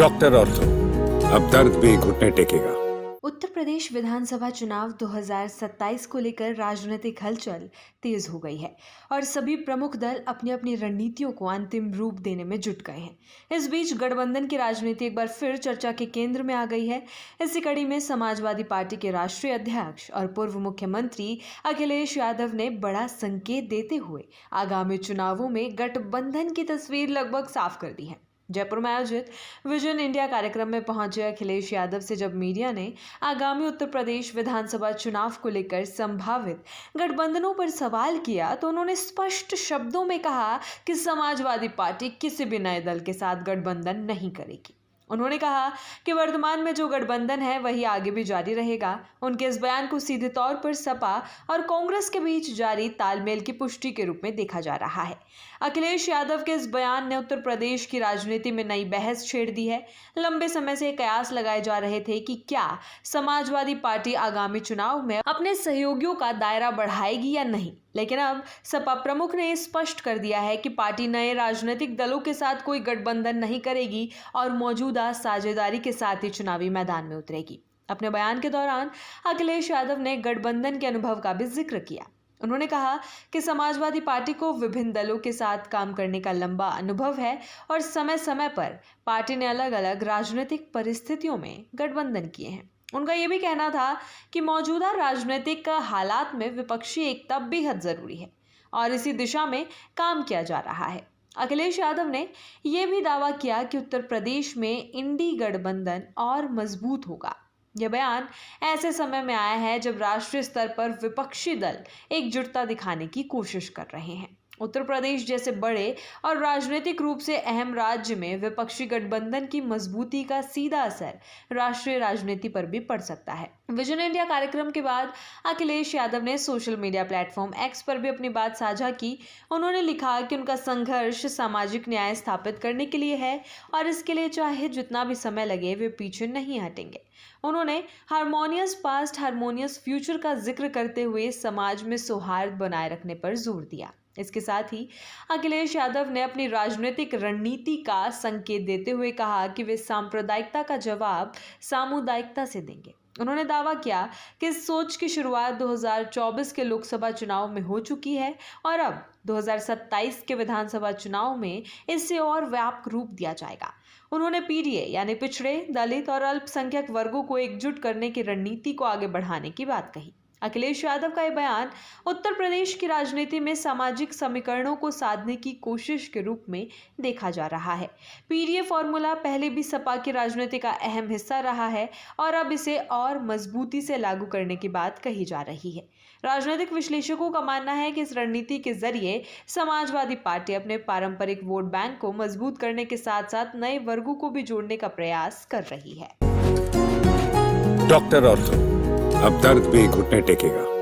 Doctor ortho, अब दर्द भी घुटने टेकेगा। उत्तर प्रदेश विधानसभा चुनाव 2027 को लेकर राजनीतिक हलचल तेज हो गई है और सभी प्रमुख दल अपनी अपनी रणनीतियों को अंतिम रूप देने में जुट गए हैं। इस बीच गठबंधन की राजनीति एक बार फिर चर्चा के केंद्र में आ गई है। इसी कड़ी में समाजवादी पार्टी के राष्ट्रीय अध्यक्ष और पूर्व मुख्यमंत्री अखिलेश यादव ने बड़ा संकेत देते हुए आगामी चुनावों में गठबंधन की तस्वीर लगभग साफ कर दी है। जयपुर में आयोजित विजन इंडिया कार्यक्रम में पहुंचे अखिलेश यादव से जब मीडिया ने आगामी उत्तर प्रदेश विधानसभा चुनाव को लेकर संभावित गठबंधनों पर सवाल किया तो उन्होंने स्पष्ट शब्दों में कहा कि समाजवादी पार्टी किसी भी नए दल के साथ गठबंधन नहीं करेगी। उन्होंने कहा कि वर्तमान में जो गठबंधन है वही आगे भी जारी रहेगा। उनके इस बयान को सीधे तौर पर सपा और कांग्रेस के बीच जारी तालमेल की पुष्टि के रूप में देखा जा रहा है। अखिलेश यादव के इस बयान ने उत्तर प्रदेश की राजनीति में नई बहस छेड़ दी है। लंबे समय से कयास लगाए जा रहे थे कि क्या समाजवादी पार्टी आगामी चुनाव में अपने सहयोगियों का दायरा बढ़ाएगी या नहीं, लेकिन अब सपा प्रमुख ने स्पष्ट कर दिया है कि पार्टी नए राजनीतिक दलों के साथ कोई गठबंधन नहीं करेगी और मौजूदा साझेदारी के साथ ही चुनावी मैदान में उतरेगी। अपने बयान के दौरान अखिलेश यादव ने गठबंधन के अनुभव का भी जिक्र किया। उन्होंने कहा कि समाजवादी पार्टी को विभिन्न दलों के साथ काम करने का लंबा अनुभव है और समय समय पर पार्टी ने अलग अलग राजनीतिक परिस्थितियों में गठबंधन किए हैं। उनका ये भी कहना था कि मौजूदा राजनीतिक हालात में विपक्षी एकता बेहद जरूरी है और इसी दिशा में काम किया जा रहा है। अखिलेश यादव ने यह भी दावा किया कि उत्तर प्रदेश में इंडी गठबंधन और मजबूत होगा। यह बयान ऐसे समय में आया है जब राष्ट्रीय स्तर पर विपक्षी दल एकजुटता दिखाने की कोशिश कर रहे हैं। उत्तर प्रदेश जैसे बड़े और राजनीतिक रूप से अहम राज्य में विपक्षी गठबंधन की मजबूती का सीधा असर राष्ट्रीय राजनीति पर भी पड़ सकता है। विजन इंडिया कार्यक्रम के बाद अखिलेश यादव ने सोशल मीडिया प्लेटफॉर्म एक्स पर भी अपनी बात साझा की। उन्होंने लिखा कि उनका संघर्ष सामाजिक न्याय स्थापित करने के लिए है और इसके लिए चाहे जितना भी समय लगे वे पीछे नहीं हटेंगे। उन्होंने हार्मोनियस पास्ट हार्मोनियस फ्यूचर का जिक्र करते हुए समाज में सौहार्द बनाए रखने पर जोर दिया। इसके साथ ही अखिलेश यादव ने अपनी राजनीतिक रणनीति का संकेत देते हुए कहा कि वे सांप्रदायिकता का जवाब सामुदायिकता से देंगे। उन्होंने दावा किया कि इस सोच की शुरुआत 2024 के लोकसभा चुनाव में हो चुकी है और अब 2027 के विधानसभा चुनाव में इससे और व्यापक रूप दिया जाएगा। उन्होंने पीडीए यानी पिछड़े, दलित और अल्पसंख्यक वर्गों को एकजुट करने की रणनीति को आगे बढ़ाने की बात कही। अखिलेश यादव का यह बयान उत्तर प्रदेश की राजनीति में सामाजिक समीकरणों को साधने की कोशिश के रूप में देखा जा रहा है। पीडीए फॉर्मूला पहले भी सपा की राजनीति का अहम हिस्सा रहा है और अब इसे और मजबूती से लागू करने की बात कही जा रही है। राजनीतिक विश्लेषकों का मानना है कि इस रणनीति के जरिए समाजवादी पार्टी अपने पारंपरिक वोट बैंक को मजबूत करने के साथ साथ नए वर्गों को भी जोड़ने का प्रयास कर रही है। डॉक्टर ऑर्थो, अब दर्द भी घुटने टेकेगा।